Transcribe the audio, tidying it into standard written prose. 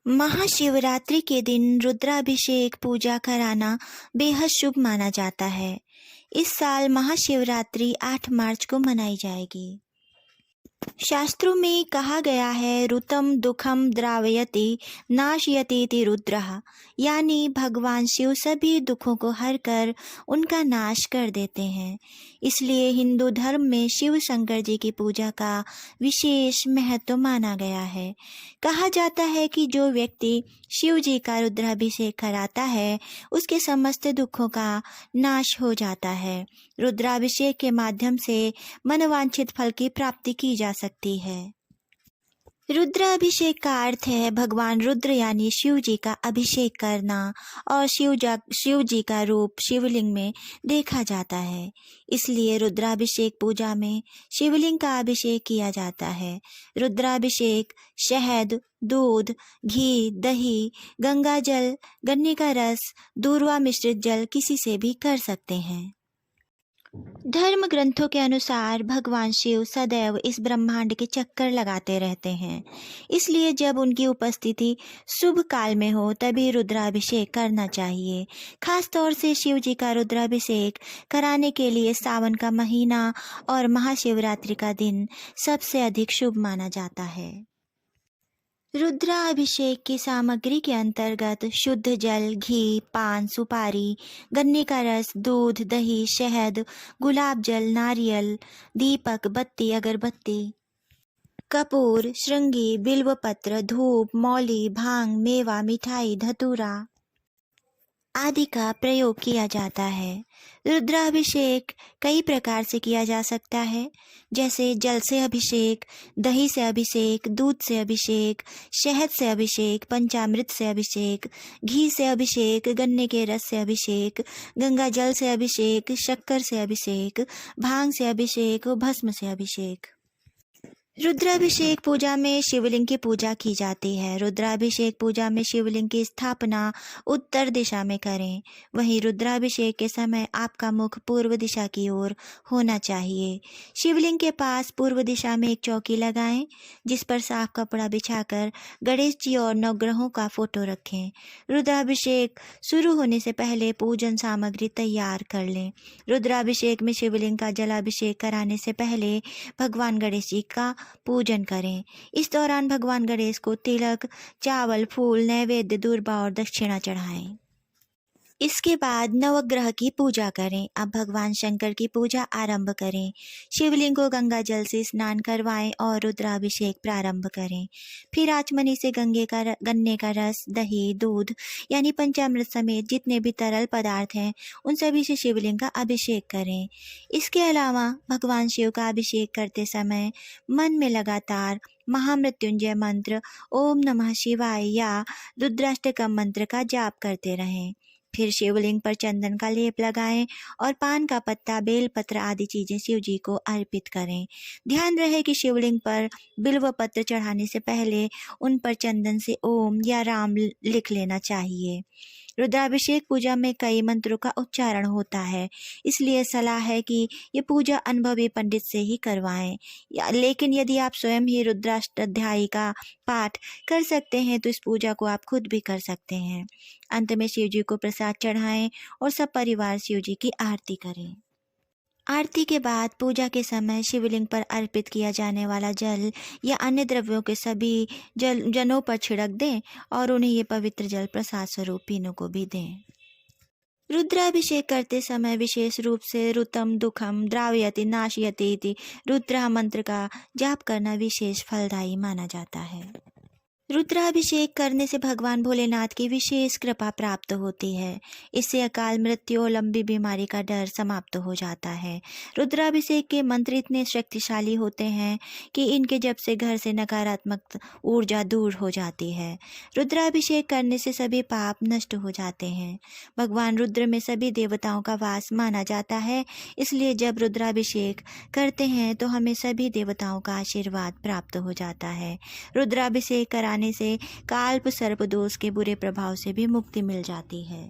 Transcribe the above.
महाशिवरात्रि के दिन रुद्राभिषेक पूजा कराना बेहद शुभ माना जाता है। इस साल महाशिवरात्रि 8 मार्च को मनाई जाएगी। शास्त्रों में कहा गया है ऋतं दुखम द्रावयति नाशयति रुद्रः, यानी भगवान शिव सभी दुखों को हर कर उनका नाश कर देते हैं। इसलिए हिंदू धर्म में शिव शंकर जी की पूजा का विशेष महत्व माना गया है। कहा जाता है कि जो व्यक्ति शिव जी का रुद्राभिषेक कराता है उसके समस्त दुखों का नाश हो जाता है। रुद्राभिषेक के माध्यम से मनवांछित फल की प्राप्ति की जा सकती है। रुद्राभिषेक का अर्थ है भगवान रुद्र यानी शिव जी का अभिषेक करना, और शिव जी का रूप शिवलिंग में देखा जाता है। इसलिए रुद्राभिषेक पूजा में शिवलिंग का अभिषेक किया जाता है। रुद्राभिषेक शहद, दूध, घी, दही, गंगा जल, गन्ने का रस, दूर्वा मिश्रित जल किसी से भी कर सकते हैं। धर्म ग्रंथों के अनुसार भगवान शिव सदैव इस ब्रह्मांड के चक्कर लगाते रहते हैं। इसलिए जब उनकी उपस्थिति शुभ काल में हो तभी रुद्राभिषेक करना चाहिए। खास तौर से शिव जी का रुद्राभिषेक कराने के लिए सावन का महीना और महाशिवरात्रि का दिन सबसे अधिक शुभ माना जाता है। रुद्राभिषेक की सामग्री के अंतर्गत शुद्ध जल, घी, पान, सुपारी, गन्ने का रस, दूध, दही, शहद, गुलाब जल, नारियल, दीपक, बत्ती, अगरबत्ती, कपूर, श्रृंगी, बिल्वपत्र, धूप, मौली, भांग, मेवा, मिठाई, धतूरा आदि का प्रयोग किया जाता है। रुद्राभिषेक कई प्रकार से किया जा सकता है, जैसे जल से अभिषेक, दही से अभिषेक, दूध से अभिषेक, शहद से अभिषेक, पंचामृत से अभिषेक, घी से अभिषेक, गन्ने के रस से अभिषेक, गंगा जल से अभिषेक, शक्कर से अभिषेक, भांग से अभिषेक, भस्म से अभिषेक। रुद्राभिषेक पूजा में शिवलिंग की पूजा की जाती है। रुद्राभिषेक पूजा में शिवलिंग की स्थापना उत्तर दिशा में करें। वहीं रुद्राभिषेक के समय आपका मुख पूर्व दिशा की ओर होना चाहिए। शिवलिंग के पास पूर्व दिशा में एक चौकी लगाएं, जिस पर साफ कपड़ा बिछाकर गणेश जी और नवग्रहों का फोटो रखें। रुद्राभिषेक शुरू होने से पहले पूजन सामग्री तैयार कर लें। रुद्राभिषेक में शिवलिंग का जलाभिषेक कराने से पहले भगवान गणेश जी का पूजन करें। इस दौरान भगवान गणेश को तिलक, चावल, फूल, नैवेद्य, दूर्बा और दक्षिणा चढ़ाएं। इसके बाद नवग्रह की पूजा करें। अब भगवान शंकर की पूजा आरंभ करें। शिवलिंग को गंगा जल से स्नान करवाएं और रुद्राभिषेक प्रारंभ करें। फिर आचमनी से गन्ने का रस, दही, दूध यानी पंचामृत समेत जितने भी तरल पदार्थ हैं उन सभी से शिवलिंग का अभिषेक करें। इसके अलावा भगवान शिव का अभिषेक करते समय मन में लगातार महामृत्युंजय मंत्र, ओम नमः शिवाय या रुद्राष्टकम मंत्र का जाप करते रहें। फिर शिवलिंग पर चंदन का लेप लगाएं और पान का पत्ता, बेलपत्र आदि चीजें शिव जी को अर्पित करें। ध्यान रहे कि शिवलिंग पर बिल्व पत्र चढ़ाने से पहले उन पर चंदन से ओम या राम लिख लेना चाहिए। रुद्राभिषेक पूजा में कई मंत्रों का उच्चारण होता है, इसलिए सलाह है कि ये पूजा अनुभवी पंडित से ही करवाएं। लेकिन यदि आप स्वयं ही रुद्राष्टाध्यायी का पाठ कर सकते हैं तो इस पूजा को आप खुद भी कर सकते हैं। अंत में शिव जी को प्रसाद चढ़ाएं और सब परिवार शिव जी की आरती करें। आरती के बाद पूजा के समय शिवलिंग पर अर्पित किया जाने वाला जल या अन्य द्रव्यों के सभी जनों पर छिड़क दें और उन्हें ये पवित्र जल प्रसाद स्वरूप पीने को भी दें। रुद्राभिषेक करते समय विशेष रूप से ऋतं दुखम द्रावयति नाशयति इति रुद्र मंत्र का जाप करना विशेष फलदायी माना जाता है। रुद्राभिषेक करने से भगवान भोलेनाथ की विशेष कृपा प्राप्त होती है। इससे अकाल मृत्यु और लंबी बीमारी का डर समाप्त हो जाता है। रुद्राभिषेक के मंत्र इतने शक्तिशाली होते हैं कि इनके जप से घर से नकारात्मक ऊर्जा दूर हो जाती है। रुद्राभिषेक करने से सभी पाप नष्ट हो जाते हैं। भगवान रुद्र में सभी देवताओं का वास माना जाता है, इसलिए जब रुद्राभिषेक करते हैं तो हमें सभी देवताओं का आशीर्वाद प्राप्त हो जाता है। रुद्राभिषेक कराने से काल्प सर्प दोष के बुरे प्रभाव से भी मुक्ति मिल जाती है।